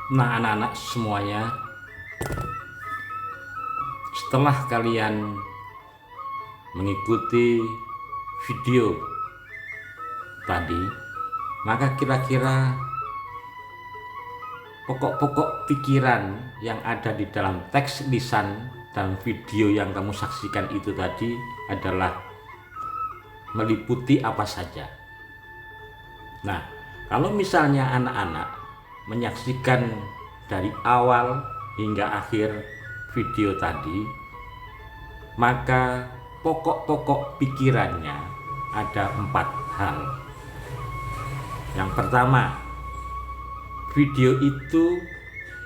Nah, anak-anak semuanya, setelah kalian mengikuti video tadi, maka kira-kira pokok-pokok pikiran yang ada di dalam teks lisan dalam video yang kamu saksikan itu tadi adalah meliputi apa saja. Nah, kalau misalnya anak-anak menyaksikan dari awal hingga akhir video tadi, maka pokok-pokok pikirannya ada 4 hal. Yang pertama, video itu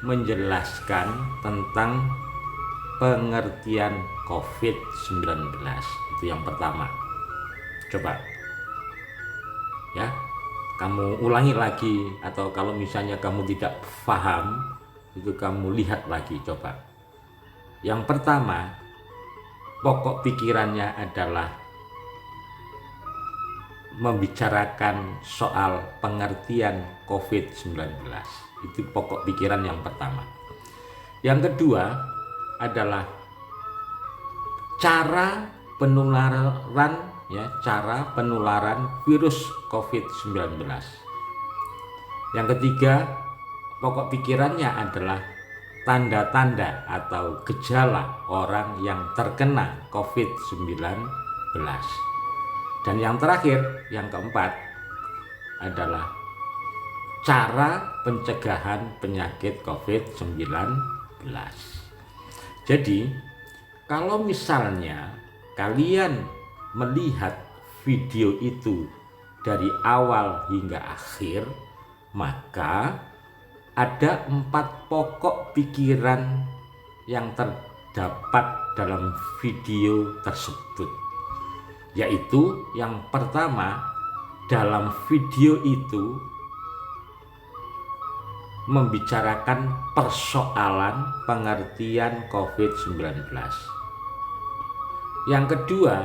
menjelaskan tentang pengertian COVID-19. Itu yang pertama. Coba ya, kamu ulangi lagi, atau kalau misalnya kamu tidak paham, itu kamu lihat lagi coba. Yang pertama, pokok pikirannya adalah membicarakan soal pengertian COVID-19. Itu pokok pikiran yang pertama. Yang kedua adalah cara penularan cara penularan virus COVID-19. Yang ketiga, pokok pikirannya adalah tanda-tanda atau gejala orang yang terkena COVID-19. Dan yang terakhir, yang keempat, adalah cara pencegahan penyakit COVID-19. Jadi, kalau misalnya kalian melihat video itu dari awal hingga akhir, maka ada 4 pokok pikiran yang terdapat dalam video tersebut. Yaitu yang pertama, dalam video itu membicarakan persoalan pengertian COVID-19. Yang kedua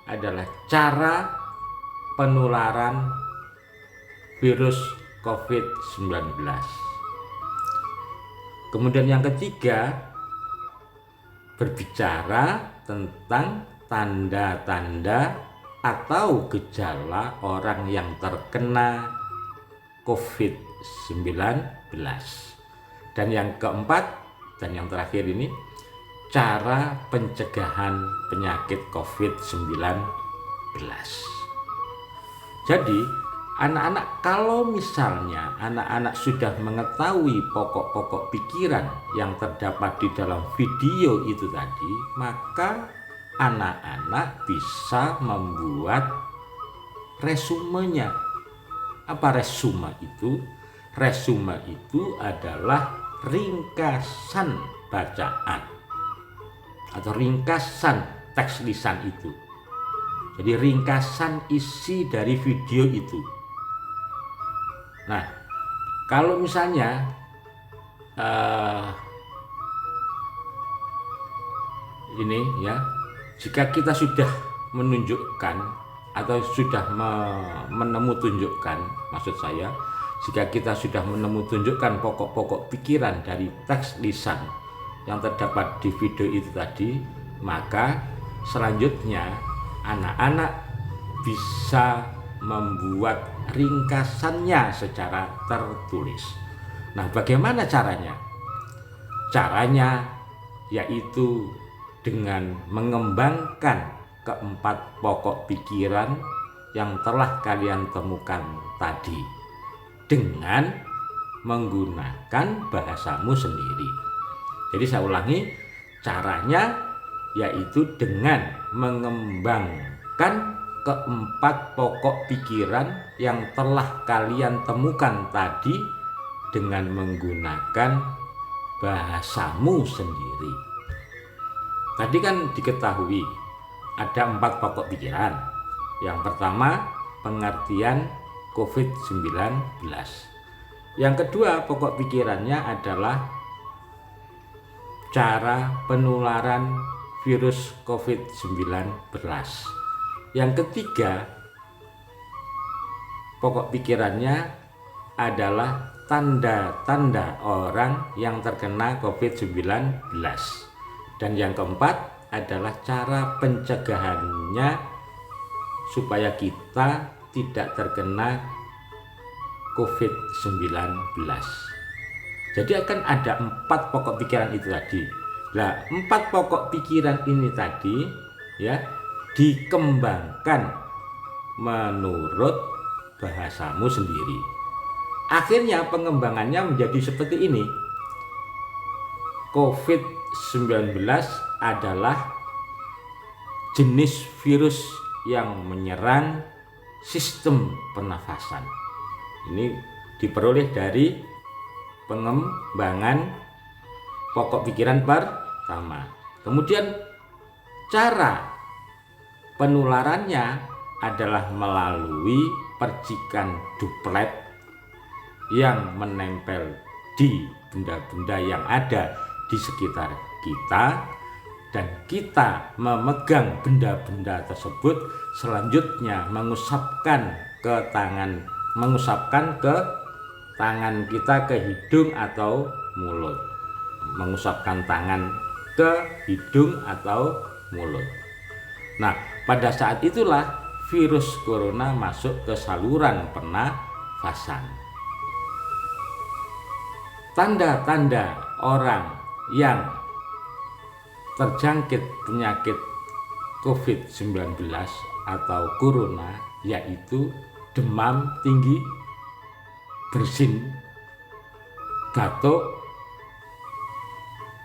adalah cara penularan virus COVID-19. Kemudian yang ketiga, berbicara tentang tanda-tanda atau gejala orang yang terkena COVID-19. Dan yang keempat dan yang terakhir ini, cara pencegahan penyakit COVID-19. Jadi, anak-anak, kalau misalnya anak-anak sudah mengetahui pokok-pokok pikiran yang terdapat di dalam video itu tadi, maka anak-anak bisa membuat resumenya. Apa resume itu? Resume itu adalah ringkasan bacaan atau ringkasan teks lisan itu. Jadi ringkasan isi dari video itu. Nah, kalau misalnya ini ya, jika kita sudah menunjukkan atau sudah menemutunjukkan, maksud saya, jika kita sudah menemutunjukkan pokok-pokok pikiran dari teks lisan yang terdapat di video itu tadi, maka selanjutnya anak-anak bisa membuat ringkasannya secara tertulis. Nah, bagaimana caranya? Caranya yaitu dengan mengembangkan keempat pokok pikiran yang telah kalian temukan tadi dengan menggunakan bahasamu sendiri. Jadi saya ulangi, caranya yaitu dengan mengembangkan keempat pokok pikiran yang telah kalian temukan tadi dengan menggunakan bahasamu sendiri. Tadi kan diketahui ada 4 pokok pikiran. Yang pertama, pengertian COVID-19. Yang kedua, pokok pikirannya adalah cara penularan virus COVID-19. Yang ketiga, pokok pikirannya adalah tanda-tanda orang yang terkena COVID-19. Dan yang keempat adalah cara pencegahannya supaya kita tidak terkena COVID-19. Jadi akan ada 4 pokok pikiran itu tadi. Nah, 4 pokok pikiran ini tadi ya dikembangkan menurut bahasamu sendiri. Akhirnya pengembangannya menjadi seperti ini. COVID-19 adalah jenis virus yang menyerang sistem pernafasan. Ini diperoleh dari pengembangan pokok pikiran pertama. Kemudian cara penularannya adalah melalui percikan droplet yang menempel di benda-benda yang ada di sekitar kita, dan kita memegang benda-benda tersebut, selanjutnya mengusapkan ke tangan kita ke hidung atau mulut. Mengusapkan tangan ke hidung atau mulut. Nah, pada saat itulah virus corona masuk ke saluran pernafasan. Tanda-tanda orang yang terjangkit penyakit COVID-19 atau corona yaitu demam tinggi, bersin, batuk,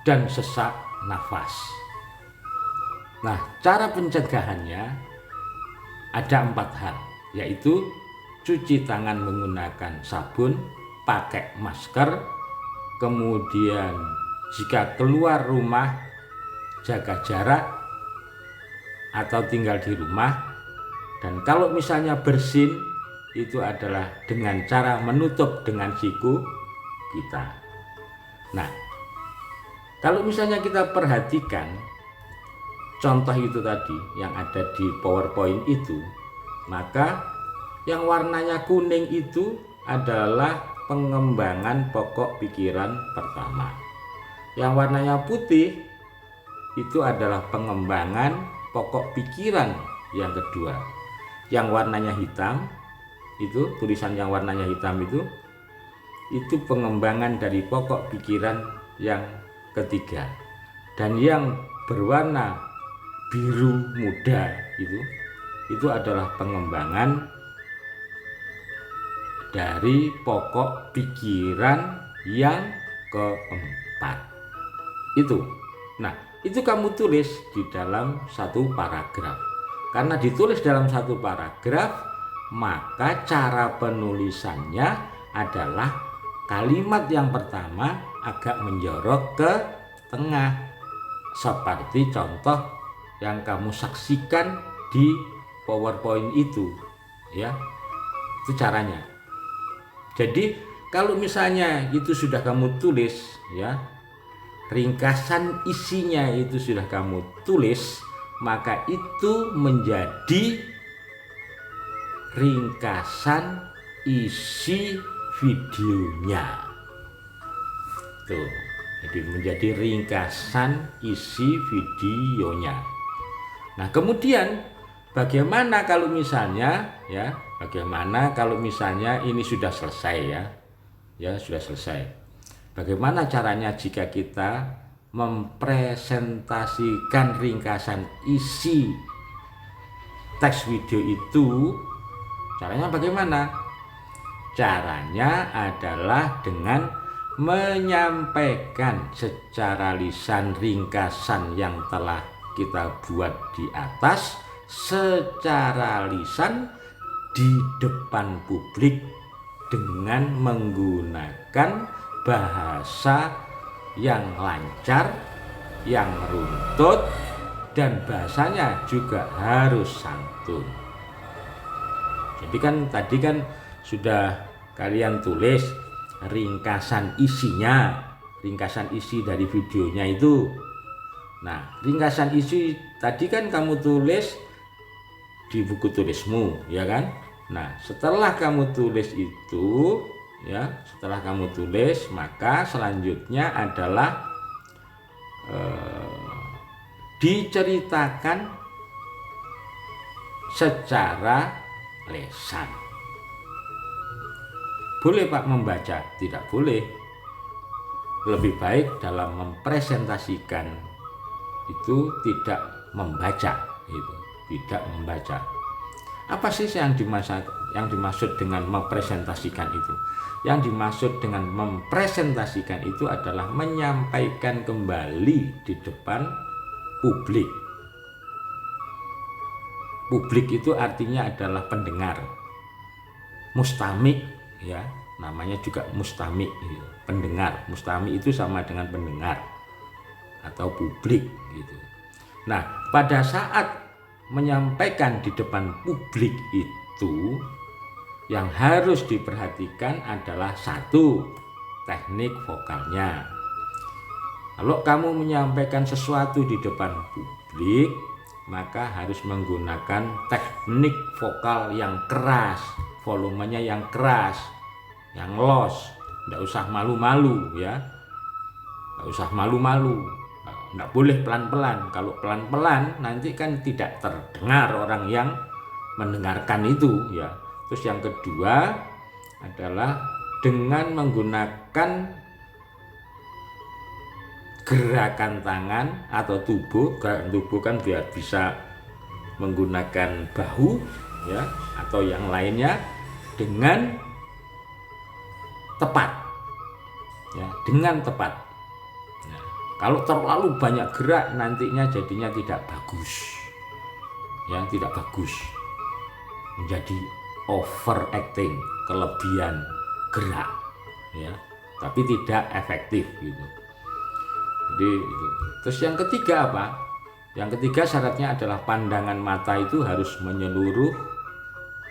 dan sesak nafas. Nah, cara pencegahannya ada 4 hal, yaitu cuci tangan menggunakan sabun, pakai masker, kemudian jika keluar rumah jaga jarak atau tinggal di rumah, dan kalau misalnya bersin itu adalah dengan cara menutup dengan siku kita. Nah, kalau misalnya kita perhatikan contoh itu tadi yang ada di PowerPoint itu, maka yang warnanya kuning itu adalah pengembangan pokok pikiran pertama. Yang warnanya putih itu adalah pengembangan pokok pikiran yang kedua. Yang warnanya hitam itu, tulisan yang warnanya hitam itu pengembangan dari pokok pikiran yang ketiga. Dan yang berwarna biru muda itu adalah pengembangan dari pokok pikiran yang keempat. Nah, itu kamu tulis di dalam satu paragraf. Karena ditulis dalam satu paragraf, maka cara penulisannya adalah kalimat yang pertama agak menjorok ke tengah, seperti contoh yang kamu saksikan di PowerPoint itu, ya. Itu caranya. Jadi kalau misalnya itu sudah kamu tulis, ya, ringkasan isinya itu sudah kamu tulis, maka itu menjadi ringkasan isi videonya. Tuh, jadi menjadi ringkasan isi videonya. Nah, kemudian bagaimana kalau misalnya ini sudah selesai, ya sudah selesai. Bagaimana caranya jika kita mempresentasikan ringkasan isi teks video itu? Caranya bagaimana? Caranya adalah dengan menyampaikan secara lisan ringkasan yang telah kita buat di atas secara lisan di depan publik dengan menggunakan bahasa yang lancar, yang runtut, dan bahasanya juga harus santun. Jadi tadi kan sudah kalian tulis ringkasan isinya, ringkasan isi dari videonya itu. Nah, ringkasan isi tadi kan kamu tulis di buku tulismu, ya kan? Nah, setelah kamu tulis itu, ya. Setelah kamu tulis, maka selanjutnya adalah diceritakan secara lisan. Boleh Pak membaca? Tidak boleh. Lebih baik dalam mempresentasikan itu tidak membaca, gitu. Tidak membaca. Apa sih yang dimaksud dengan mempresentasikan itu? Yang dimaksud dengan mempresentasikan itu adalah menyampaikan kembali di depan publik. Publik itu artinya adalah pendengar. Mustami, ya, namanya juga mustami, gitu. Pendengar. Mustami itu sama dengan pendengar atau publik, gitu. Nah, pada saat menyampaikan di depan publik itu, yang harus diperhatikan adalah satu, teknik vokalnya. Kalau kamu menyampaikan sesuatu di depan publik, maka harus menggunakan teknik vokal yang keras, volumenya yang keras, yang los. Tidak usah malu-malu, ya. Tidak usah malu-malu. Tidak boleh pelan-pelan. Kalau pelan-pelan nanti kan tidak terdengar orang yang mendengarkan itu, ya. Terus yang kedua adalah dengan menggunakan gerakan tangan atau tubuh. Gerakan tubuh kan biar bisa menggunakan bahu, ya, atau yang lainnya dengan tepat, ya, dengan tepat. Nah, kalau terlalu banyak gerak nantinya jadinya tidak bagus, ya, tidak bagus, menjadi overacting, kelebihan gerak, ya, tapi tidak efektif, gitu. Jadi itu. Terus yang ketiga apa? Yang ketiga syaratnya adalah pandangan mata itu harus menyeluruh,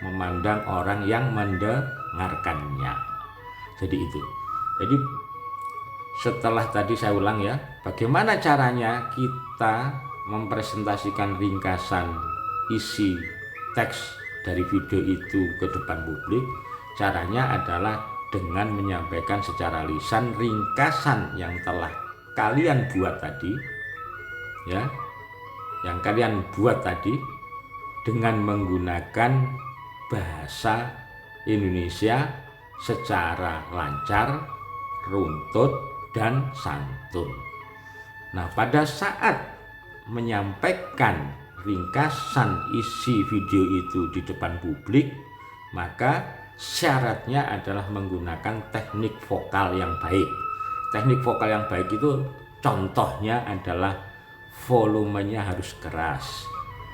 memandang orang yang mendengarkannya. Jadi itu. Jadi setelah tadi saya ulang, ya, bagaimana caranya kita mempresentasikan ringkasan isi teks dari video itu ke depan publik. Caranya adalah dengan menyampaikan secara lisan ringkasan yang telah kalian buat tadi, ya, yang kalian buat tadi dengan menggunakan bahasa Indonesia secara lancar, runtut, dan santun. Nah, pada saat menyampaikan ringkasan isi video itu di depan publik, maka syaratnya adalah menggunakan teknik vokal yang baik. Teknik vokal yang baik itu contohnya adalah volumenya harus keras,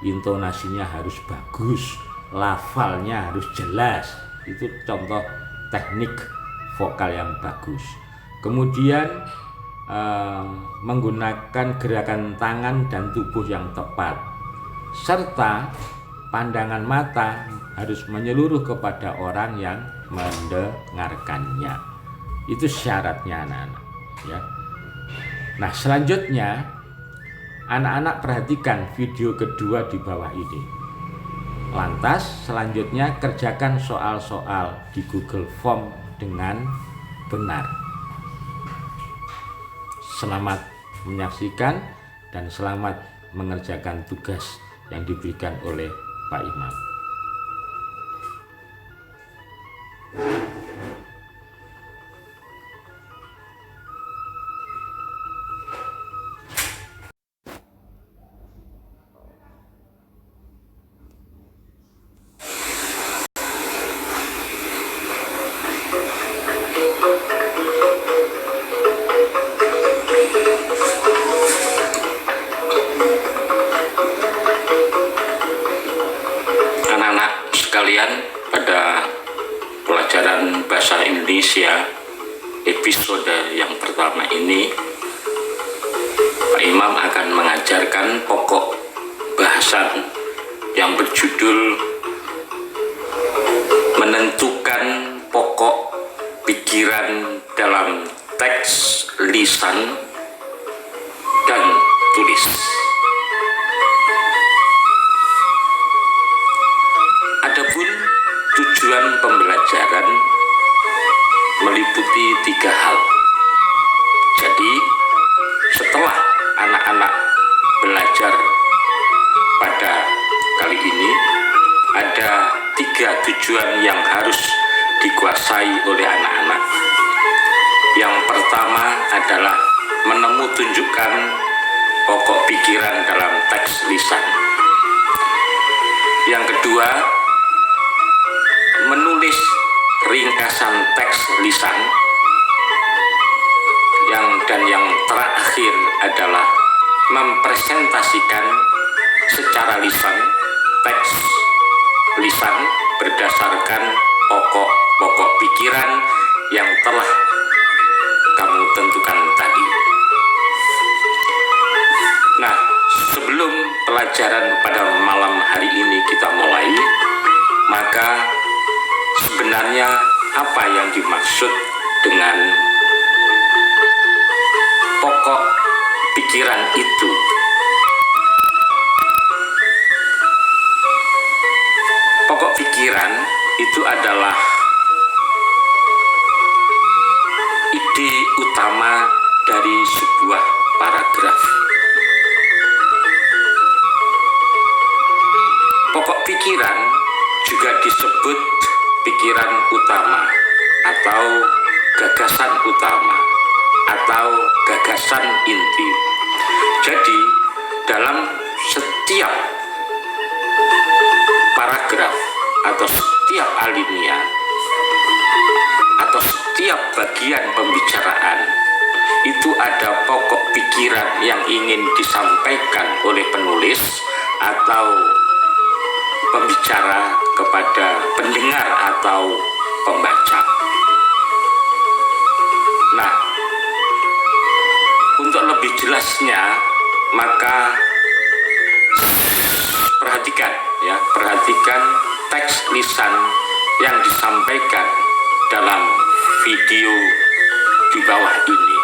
intonasinya harus bagus, lafalnya harus jelas. Itu contoh teknik vokal yang bagus. Kemudian menggunakan gerakan tangan dan tubuh yang tepat, serta pandangan mata harus menyeluruh kepada orang yang mendengarkannya. Itu syaratnya, anak-anak, ya. Nah, selanjutnya anak-anak perhatikan video kedua di bawah ini. Lantas selanjutnya kerjakan soal-soal di Google Form dengan benar. Selamat menyaksikan dan selamat mengerjakan tugas yang diberikan oleh Pak Imam. Anak-anak sekalian, pada pelajaran bahasa Indonesia episode yang pertama ini, Pak Imam akan mengajarkan pokok bahasan yang berjudul menentukan pokok pikiran dalam teks lisan dan tulis. Adapun tujuan pembelajaran meliputi 3 hal. Jadi setelah anak-anak belajar pada kali ini, ada 3 tujuan yang harus dikuasai oleh anak-anak. Yang pertama adalah tunjukkan pokok pikiran dalam teks lisan. Yang kedua, menulis ringkasan teks lisan. Dan yang terakhir adalah mempresentasikan secara lisan teks lisan berdasarkan pokok-pokok pikiran yang telah kamu tentukan tadi. Nah, sebelum pelajaran pada malam hari ini kita mulai, maka sebenarnya apa yang dimaksud dengan pokok pikiran itu? Pokok pikiran itu adalah ide utama dari sebuah paragraf. Pokok pikiran juga disebut pikiran utama atau gagasan utama atau gagasan inti. Jadi dalam setiap paragraf atau setiap alinea atau setiap bagian pembicaraan itu ada pokok pikiran yang ingin disampaikan oleh penulis atau pembicara kepada pendengar atau pembaca. Nah, untuk lebih jelasnya, maka perhatikan teks lisan yang disampaikan dalam video di bawah ini.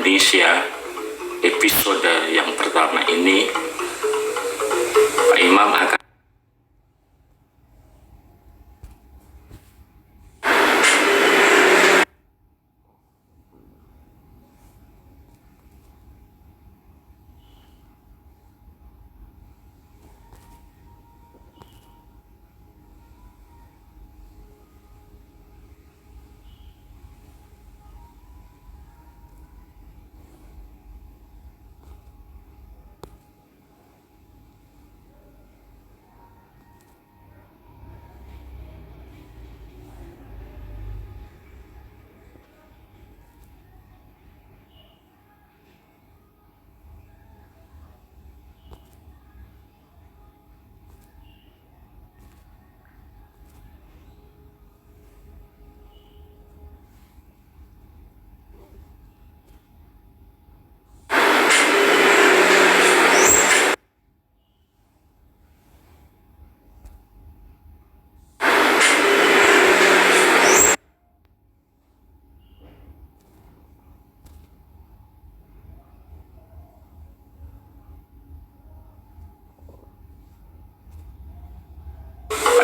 Indonesia episode yang pertama ini, Pak Imam akan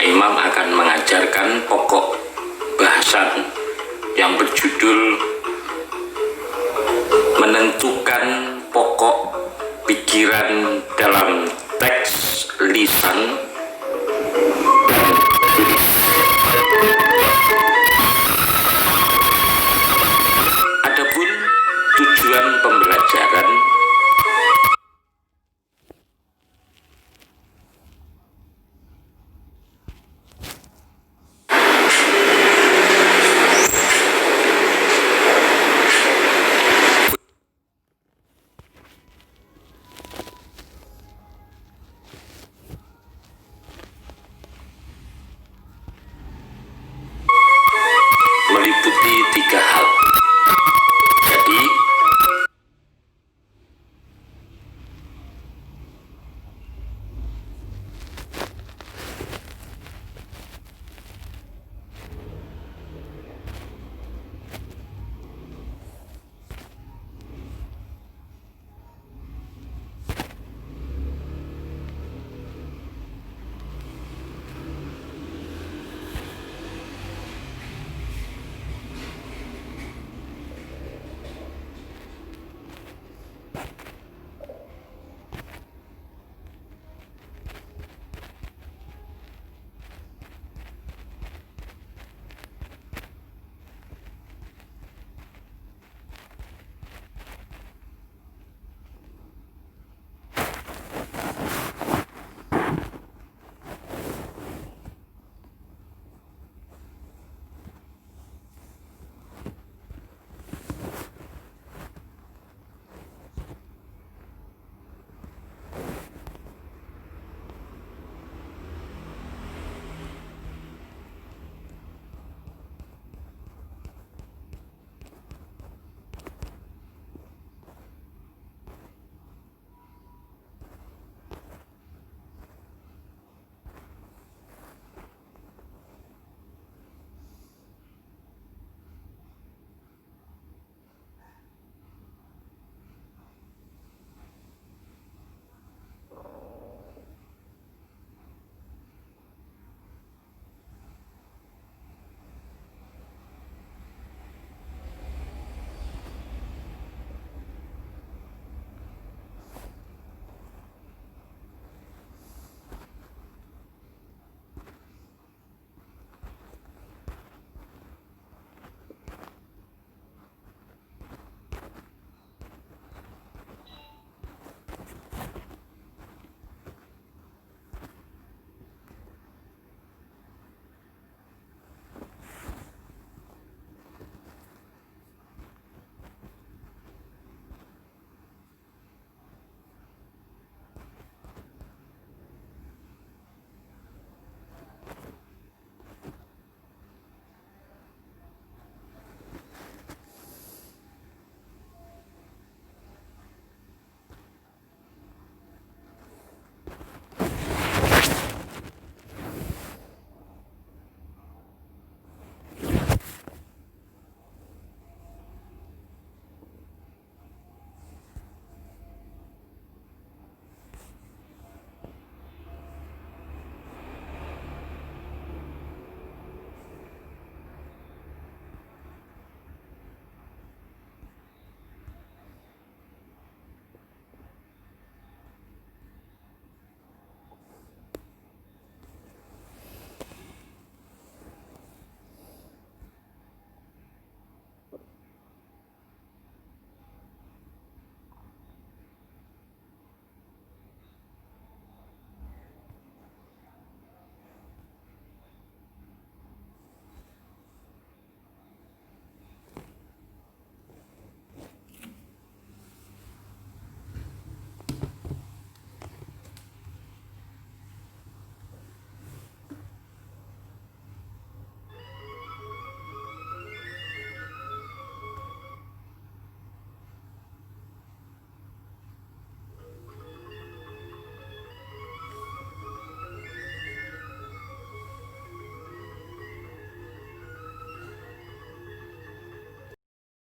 Pak Imam akan mengajarkan pokok bahasan yang berjudul